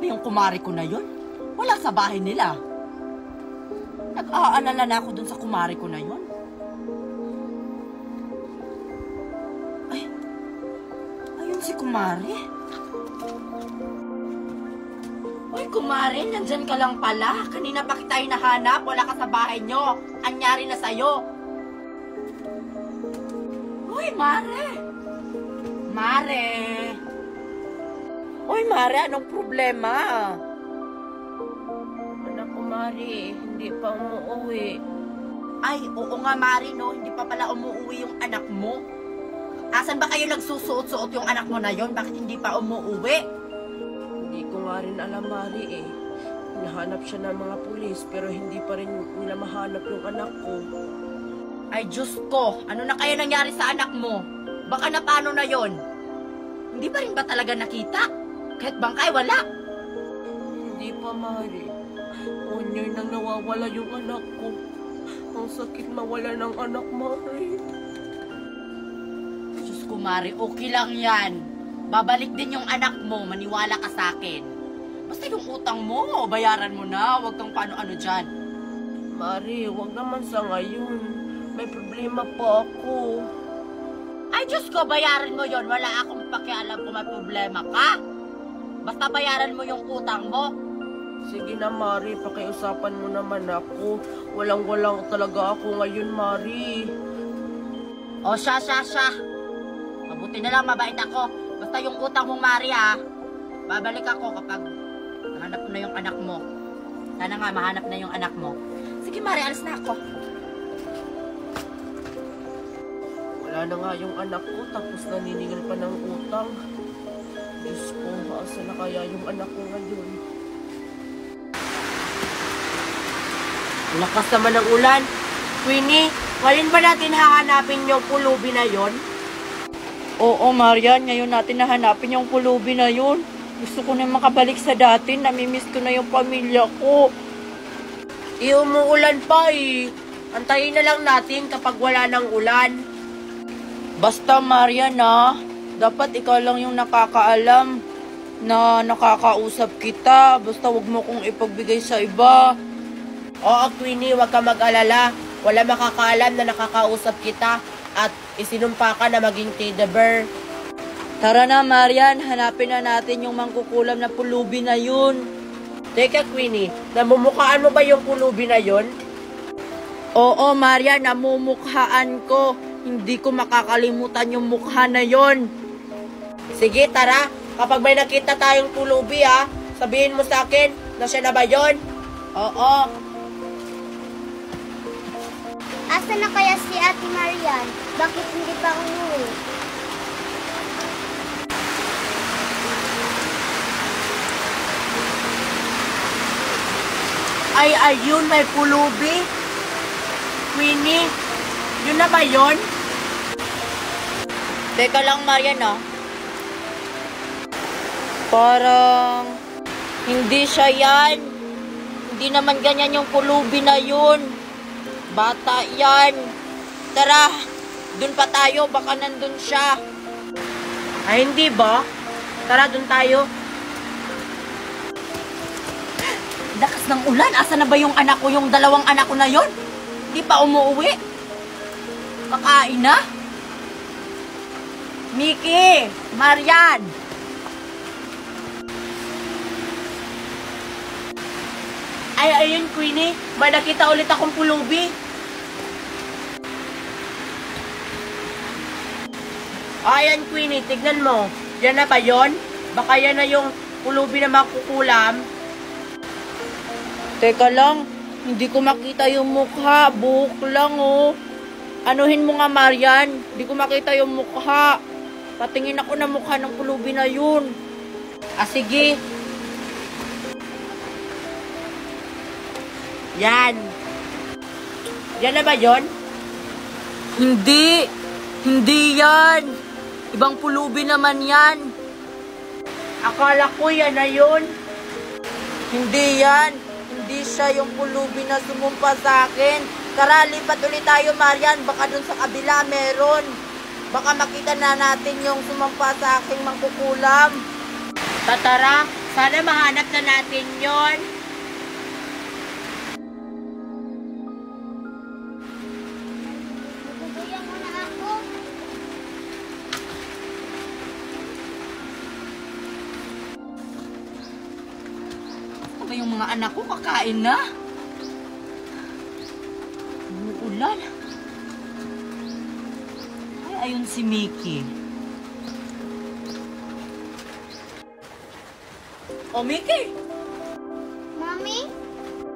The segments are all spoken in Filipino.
ba yung kumari ko na yun? Wala sa bahay nila. Nag-aalala na ako dun sa kumari ko na yun. Ay, ayun si kumari. Uy, kumari, nandyan ka lang pala. Kanina pa kita hinahanap, wala ka sa bahay nyo. Anyari na sa'yo. Uy, Mare! Mare! Uy, Mare, anong problema? Anak ko, Mari, hindi pa umuwi. Ay, oo nga, Mare, no? Hindi pa pala umuwi yung anak mo. Asan ba kayo nagsusuot-suot yung anak mo na yon? Bakit hindi pa umuwi? Hindi ko nga rin alam, Mari, eh. Hinahanap siya ng mga pulis, pero hindi pa rin nila mahanap yung anak ko. Ay, Diyos ko! Ano na kaya nangyari sa anak mo? Baka na paano na yon? Hindi pa rin ba talaga nakita? Kahit bangkay, wala. Hindi pa, Mari. 1 year nang nawawala yung anak ko. Ang sakit mawala ng anak, Mari. Diyos ko, Mari, okay lang yan. Babalik din yung anak mo, maniwala ka sa akin. Basta yung utang mo, bayaran mo na. Huwag kang paano-ano dyan. Mari, wag naman sa ngayon. May problema pa ako. Ay, Diyos ko, bayaran mo yon. Wala akong pakialam kung may problema ka. Basta bayaran mo yung utang mo. Sige na, Mari, pakiusapan mo naman ako. Walang-walang talaga ako ngayon, Mari. O, siya. Mabuti na lang, mabait ako. Basta yung utang mong, Mari, ha. Babalik ako kapag nahanap mo na yung anak mo. Sana nga, mahanap na yung anak mo. Sige, Mari, alis na ako. Wala na nga yung anak ko, tapos naniningil pa ng utang. Diyos ko, asa na kaya yung anak ko ngayon? Lakas naman ng ulan. Queenie, ngayon ba natin hahanapin yung pulubi na yon? Oo, Marian, ngayon natin nahanapin yung pulubi na yun. Gusto ko na makabalik sa dati, namimiss ko na yung pamilya ko. Umuulan pa eh. Antayin na lang natin kapag wala ng ulan. Basta, Marian, dapat ikaw lang yung nakakaalam na nakakausap kita. Basta wag mo kong ipagbigay sa iba. Oo, Queenie, wag ka mag-alala. Wala makakaalam na nakakausap kita at isinumpa ka na maging teddy bear. Tara na, Marian, hanapin na natin yung mangkukulam na pulubi na yun. Teka, Queenie, namumukhaan mo ba yung pulubi na yun? Oo, Marian, namumukhaan ko. Hindi ko makakalimutan yung mukha na yon. Sige, tara. Kapag may nakita tayong pulubi, sabihin mo sa akin na siya na ba yon? Oo. Asa na kaya si Ate Marian? Bakit hindi pa umuwi? Ay, ayun, may pulubi. Queenie, yun na ba yun? Teka lang, Marian, Parang hindi siya yan. Hindi naman ganyan yung pulubi na yun. Bata yan. Tara, dun pa tayo. Baka nandun siya. Ay, hindi ba? Tara, dun tayo. Lakas ng ulan. Asa na ba yung anak ko? Yung 2 anak ko na yun? Hindi pa umuwi. Kakain na. Miki! Marian! Ay, ayun, Queenie. May nakita ulit akong pulubi. Ayan, Queenie. Tignan mo. Yan na ba yun? Baka yan na yung pulubi na makukulam. Teka lang. Hindi ko makita yung mukha. Buhok lang, Anuhin mo nga, Marian. Hindi ko makita yung mukha. Patingin ako ng mukha ng pulubi na yun. Sige. Yan. Yan na ba yun? Hindi. Hindi yan. Ibang pulubi naman yan. Akala ko yan na yun. Hindi yan. Hindi siya yung pulubi na sumumpa sa akin. Tara, lipat ulit tayo, Marian. Baka dun sa kabila meron. Baka makita na natin yung sumampa sa aking mangkukulam. Tatara, Sana mahanap na natin yon. Naguguyan mo na ako. Ano ba yung mga anak ko? Kakain na? Umuulan. Ay, ayun si Mickey. O, Mickey! Mami?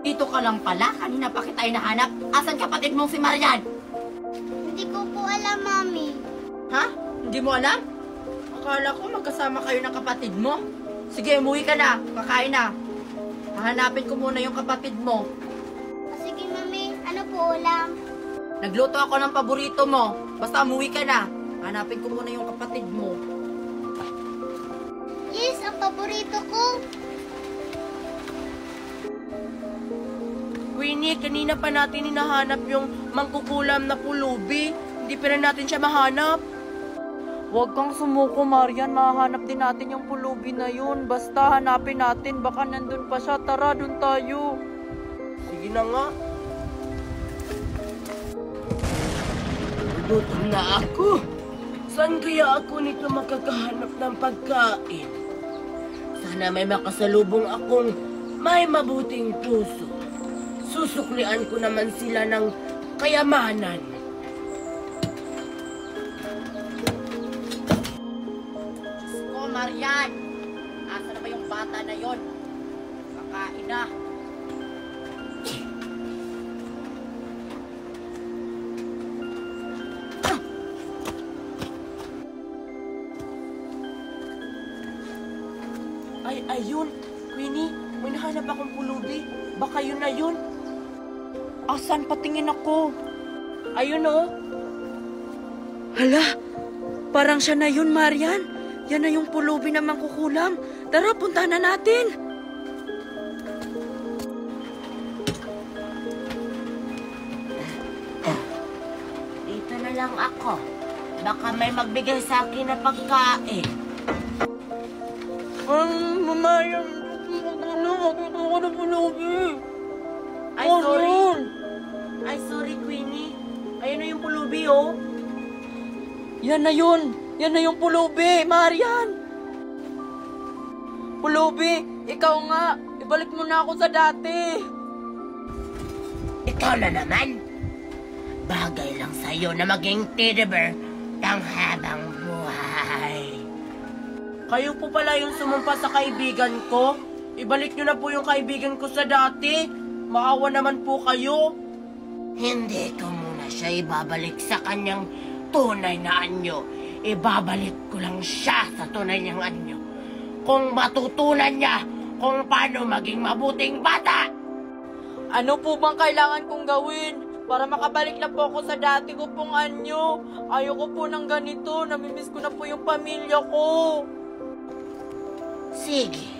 Dito ka lang pala. Kanina pa kita hinahanap. Asan kapatid mong si Marian? Hindi ko po alam, Mami. Ha? Hindi mo alam? Akala ko magkasama kayo ng kapatid mo. Sige, umuwi ka na. Kakain na. Hahanapin ko muna yung kapatid mo. Sige, Mami. Ano po ulam? Nagluto ako ng paborito mo. Basta umuwi ka na. Hanapin ko muna yung kapatid mo. Yes, ang paborito ko. Queenie, kanina pa natin hinahanap yung mangkukulam na pulubi. Hindi pa rin natin siya mahanap. Huwag kang sumuko, Marian. Mahanap din natin yung pulubi na yun. Basta hanapin natin. Baka nandun pa siya. Tara, dun tayo. Sige na nga. Gutom na ako. Saan kaya ako nito makakahanap ng pagkain? Sana may makasalubong akong may mabuting puso. Susuklian ko naman sila ng kayamanan. Diyos ko, Marian! Asa na ba yung bata na yon? Kakain na. Ay, ayun. Queenie, may nahanap akong pulubi. Baka yun na yun. Asan? Patingin ako. Ayun oh. Hala, parang siya na yun, Marian. Yan na yung pulubi na mangkukulam. Tara, punta na natin. Dito na lang ako. Baka may magbigay sa akin na pagkain. Marian, makita ko na pulubi. Ay, sorry. Ay, sorry, Queenie. Ayun na yung pulubi, oh. Yan na yun. Yan na yung pulubi, Marian. Pulubi, ikaw nga. Ibalik mo na ako sa dati. Ikaw na naman. Bagay lang sa'yo na maging teddy bear ng habang buhay. Kayo po pala yung sumumpa sa kaibigan ko. Ibalik nyo na po yung kaibigan ko sa dati. Maawa naman po kayo. Hindi ko muna siya ibabalik sa kanyang tunay na anyo. Ibabalik ko lang siya sa tunay niyang anyo. Kung matutunan niya kung paano maging mabuting bata. Ano po bang kailangan kong gawin para makabalik na po ako sa dati ko pong anyo? Ayoko po ng ganito. Namimiss ko na po yung pamilya ko. Sige.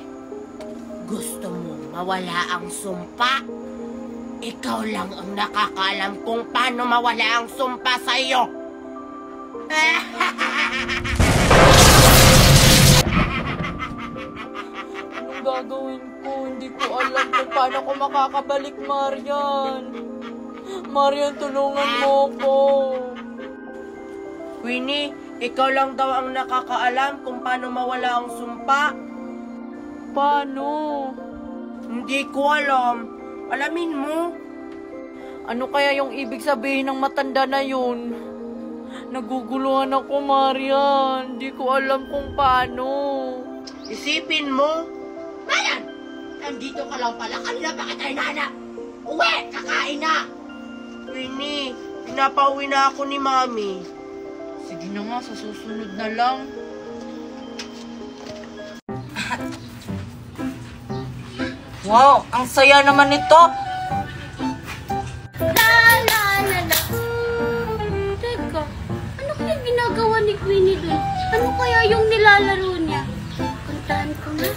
Gusto mo mawala ang sumpa? Ikaw lang ang nakakaalam kung paano mawala ang sumpa sa iyo. Anong gagawin ko? Hindi ko alam kung paano ko makakabalik, Marian. Marian, tulungan mo ko. Queenie, ikaw lang daw ang nakakaalam kung paano mawala ang sumpa. Paano? Hindi ko alam. Alamin mo. Ano kaya yung ibig sabihin ng matanda na yun? Naguguluhan ako, Marian. Hindi ko alam kung paano. Isipin mo. Marian! Nandito ka lang pala. Kanina pa kita hinahanap. Uwi! Kakain na! Queenie, pinapauwi na ako ni Mami. Sige na nga, sa susunod na lang. Wow, ang saya naman nito. La la la la. Teka, ano kaya ginagawa ni Queenie dun? Ano kaya yung nilalaro niya? Puntahan ko na.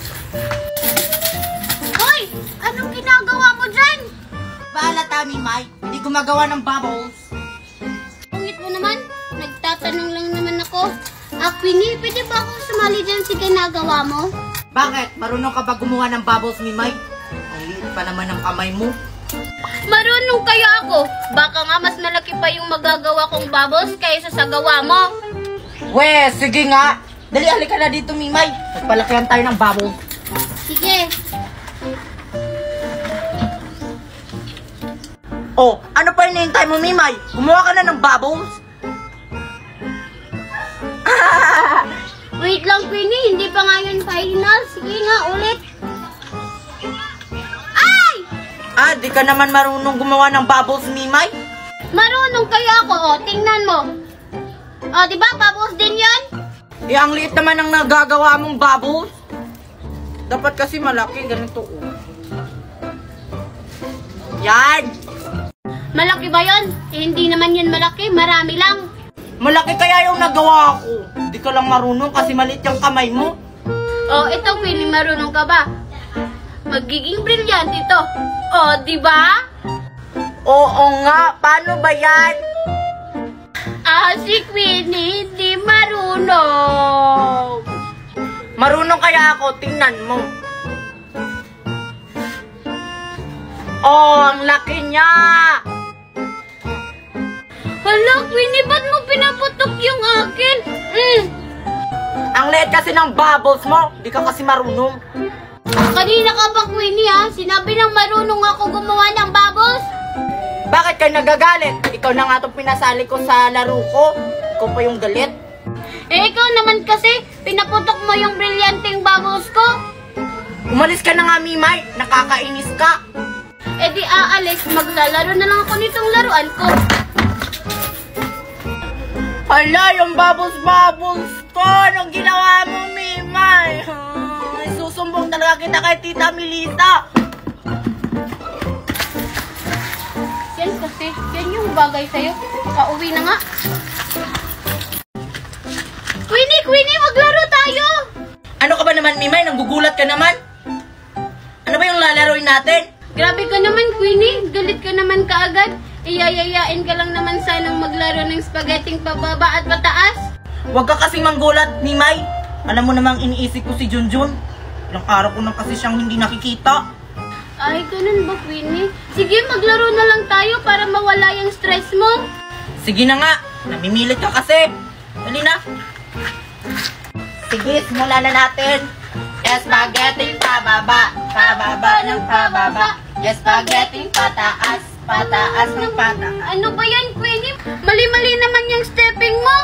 Hoy! Anong ginagawa mo dyan? Bahala, Tami, Mai. Hindi gumagawa ng bubbles. Pungit mo naman. Nagtatanong lang naman ako. Queenie, pwede ba akong sumali dyan sa ginagawa mo? Bakit? Marunong ka ba gumawa ng bubbles, Mimay? Ang liit pa naman ng kamay mo. Marunong kaya ako. Baka nga mas malaki pa yung magagawa kong bubbles kaysa sa gawa mo. We, sige nga. Dali, halika na dito, Mimay. Magpalakihan tayo ng bubbles. Sige. Oh, ano pa hinihintay mo, Mimay? Gumawa ka na ng bubbles? Wait lang, Queenie. Hindi pa nga yun final. Sige nga, ulit. Ay! Ah, di ka naman marunong gumawa ng bubbles, Mimay? Marunong kaya ako. O, tingnan mo. O, di ba? Bubbles din yan? Eh, ang liit naman ang nagagawa mong bubbles. Dapat kasi malaki, ganito. Oh. Yan! Malaki ba yun? Eh, hindi naman yun malaki. Marami lang. Malaki kaya yung nagawa ko. Di ka lang marunong kasi maliit yung kamay mo. O, ito, Queenie. Marunong ka ba? Magiging brilyante ito. O, di ba? Oo nga, paano ba yan? Ah, si Queenie hindi marunong. Marunong kaya ako, tingnan mo. Oh, ang laki niya! Hala, Queenie, ba't mo pinaputok yung akin? Ang liit kasi ng bubbles mo. Di ka kasi marunong. Kanina ka ba, Queenie, ha? Sinabi lang marunong ako gumawa ng bubbles. Bakit ka nagagalit? Ikaw na nga itong pinasali ko sa laro ko. Ikaw pa yung galit. Eh, ikaw naman kasi, pinaputok mo yung brilyanteng bubbles ko. Umalis ka na nga, Mimay. Nakakainis ka. Eh di aalis, maglalaro na lang ako nitong laruan ko. Hala, yung bubbles ko. Anong ginawa mo, Mimay? Susumbong talaga kita kay Tita Melita. Yan kasi, yan yung bagay sa'yo. Pauwi na nga. Queenie, maglaro tayo! Ano ka ba naman, Mimay? Nanggugulat ka naman? Ano ba yung lalaroin natin? Grabe ka naman, Queenie. Galit ka naman kaagad. Iyayayain ka lang naman sanang maglaro ng spaghetting pababa at pataas. Huwag ka kasing manggulat, Mimay. Alam mo namang iniisip ko si Junjun. Ilang araw ko nang kasi siyang hindi nakikita. Ay, ganun ba, Queenie? Sige, maglaro na lang tayo para mawala yung stress mo. Sige na nga. Namimilit ka kasi. Dali na. Sige, simulan na natin. Spaghetti pababa, pababa ng pababa. Spaghetti pataas, pataas ng pataas. Ano ba yan, Queenie? Mali-mali naman yung stepping mo.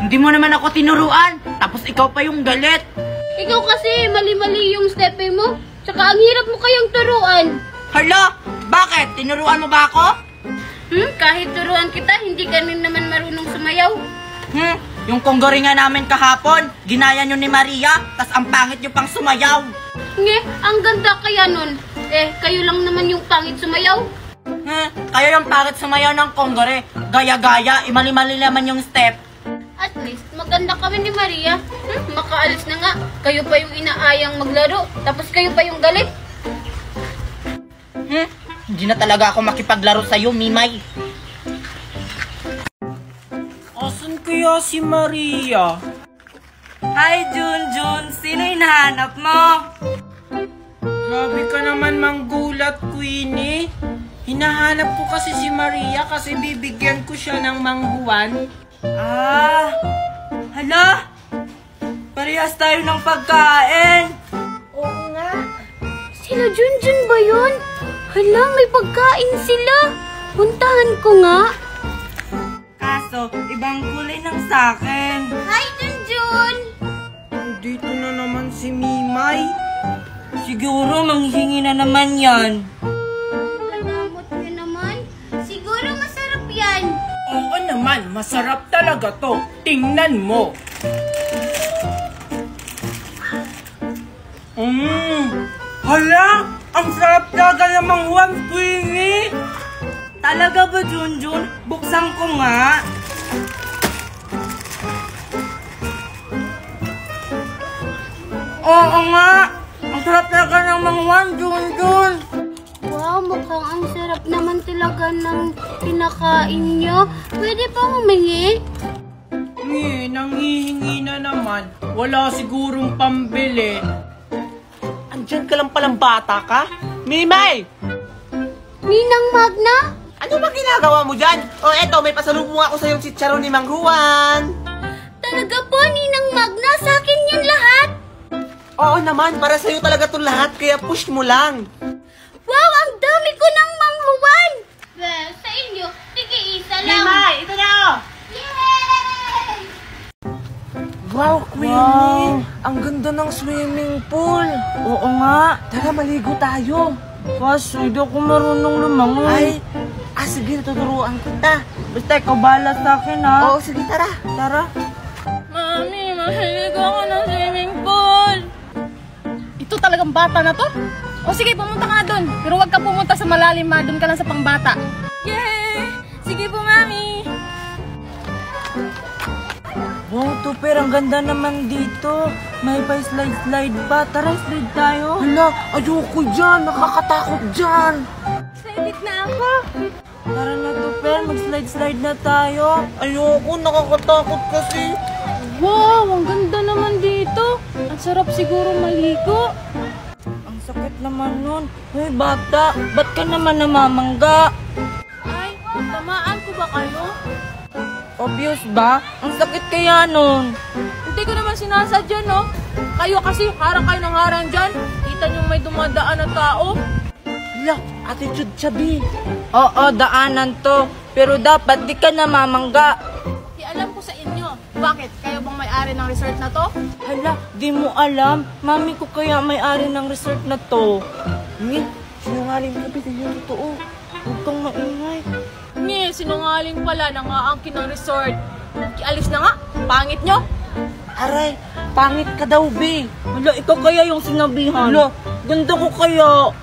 Hindi mo naman ako tinuruan. Tapos ikaw pa yung galit. Ikaw kasi, mali-mali yung stepping mo. Tsaka ang hirap mo kayang turuan. Hala, bakit? Tinuruan mo ba ako? Kahit turuan kita, hindi ka rin naman marunong sumayaw. Yung konggori nga namin kahapon, ginaya nyo ni Maria, tas ang pangit nyo pang sumayaw. Nge, ang ganda kaya nun. Eh, kayo lang naman yung pangit sumayaw. Kayo yung pangit sumayaw ng konggori. Gaya-gaya, imali-mali naman yung step. At least, maganda kami ni Maria. Makaalis na nga. Kayo pa yung inaayang maglaro. Tapos kayo pa yung galit. Hindi na talaga ako makipaglaro sa'yo, Mimay. Asan kaya si Maria? Hi, Junjun. Sino hinahanap mo? Grabe ka naman manggulat, Queenie. Hinahanap ko kasi si Maria kasi bibigyan ko siya ng manghuwan. Ah, hala. Parehas tayo ng pagkain. Oo nga. Sila Junjun ba yun? Hala, may pagkain sila. Puntahan ko nga. Kaso, ibang kulay ng sakin. Hi, Junjun! Dito na naman si Mimay. Siguro manghingi na naman yan. Malamot niyo naman. Siguro masarap yan. Oo naman, masarap talaga to. Tingnan mo. Hala! Ang sarap talaga ng manghuwan, Queenie! Talaga ba, Junjun? Buksan ko nga. Oo nga. Ang sarap talaga ng manghuwan, Junjun. Wow, mukhang ang sarap naman talaga ng pinakain nyo. Pwede pa humingi? Nanghihingi na naman. Wala sigurong pambili. Diyan ka lang palang bata ka? Mimay! Ninang Magna? Ano ba ginagawa mo dyan? O eto, may pasalubong ako sa yung chicharon ni Mang Juan. Talaga po, Ninang Magna, sa akin yan lahat. Oo naman, para sa'yo talaga itong lahat, kaya push mo lang. Wow, ang dami ko ng manghuwan! Well, sa inyo, tig-iisa lang. Mimay, ito na oh! Yay! Wow, Queenie! Ang ganda ng swimming pool! Oo nga! Tara, maligo tayo! Kaso, hindi ako marunong lumangoy. Sige, tuturuan kita. Basta ikaw bahala sa akin, ha? Oo, sige, tara. Tara. Mami, mahilig ako ng swimming pool. Ito talagang bata na to? O sige, pumunta ka na doon. Pero huwag ka pumunta sa malalim, ma. Doon ka lang sa pangbata. Yay! Sige po, Mami. Wow, Tupper, ang ganda naman dito. May pa slide-slide pa. Tara, slide tayo. Hala, ayoko dyan. Nakakatakot dyan. Excited na ako. Tara na, Tupper. Mag-slide-slide na tayo. Ayoko, nakakatakot kasi. Wow, ang ganda naman dito. Ang sarap siguro maligo. Ang sakit naman nun. Hoy, bata, ba't ka naman namamangga? Ay, tamaan ko ba kayo? Obvious ba? Ang sakit kaya nun. Hindi ko naman sinasadya, no? Kayo kasi, harang kayo ng harang dyan. Kita niyo may dumadaan na tao. Hala, attitude chubby. Oo, daanan to. Pero dapat di ka namamangga. Di alam ko sa inyo. Bakit? Kayo bang may-ari ng resort na to? Hala, di mo alam. Mami ko kaya may-ari ng resort na to. Ni, sinungaling ka ba? Yung totoo. Huwag kang maingay. Nye, sinungaling pala, nangaangkin ng resort. Alis na nga, pangit nyo. Aray, pangit ka daw, be. Hala, ikaw kaya yung sinabihan. Hala, ganda ko kaya.